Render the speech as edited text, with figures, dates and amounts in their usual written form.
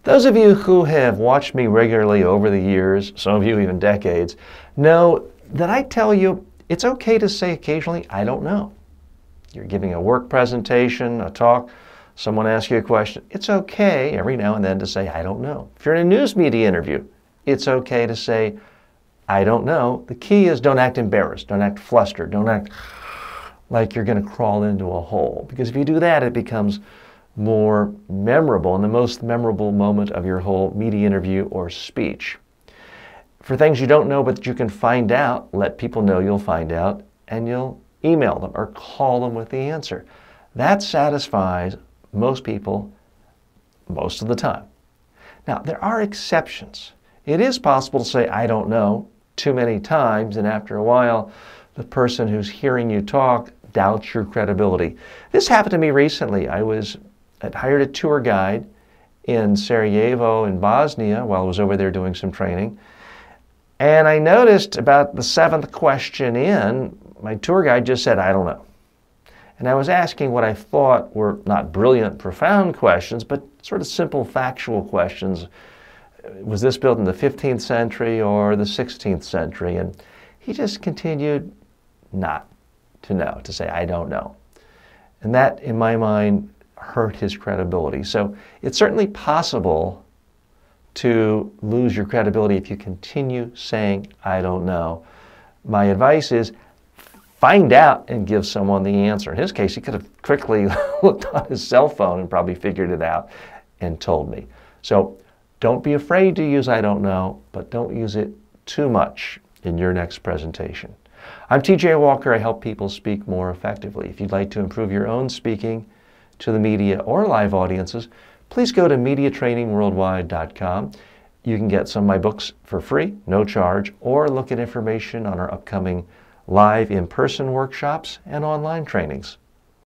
Those of you who have watched me regularly over the years, some of you even decades, know that I tell you it's okay to say occasionally, I don't know. You're giving a work presentation, a talk, someone asks you a question. It's okay every now and then to say, I don't know. If you're in a news media interview, it's okay to say, I don't know. The key is don't act embarrassed, don't act flustered, don't act like you're going to crawl into a hole. Because if you do that, it becomes more memorable and the most memorable moment of your whole media interview or speech. For things you don't know but that you can find out, let people know you'll find out, and you'll email them or call them with the answer. That satisfies most people most of the time. Now, there are exceptions. It is possible to say, I don't know, too many times, and after a while, the person who's hearing you talk doubts your credibility. This happened to me recently. I'd hired a tour guide in Sarajevo in Bosnia while I was over there doing some training. And I noticed about the 7th question in, my tour guide just said, I don't know. And I was asking what I thought were not brilliant, profound questions, but sort of simple factual questions. Was this built in the 15th century or the 16th century? And he just continued not to know, to say, I don't know. And that, in my mind, hurt his credibility. So it's certainly possible to lose your credibility if you continue saying, I don't know. My advice is find out and give someone the answer. In his case, he could have quickly looked on his cell phone and probably figured it out and told me. So don't be afraid to use I don't know, but don't use it too much in your next presentation. I'm TJ Walker. I help people speak more effectively. If you'd like to improve your own speaking to the media or live audiences, please go to MediaTrainingWorldwide.com. You can get some of my books for free, no charge, or look at information on our upcoming live in-person workshops and online trainings.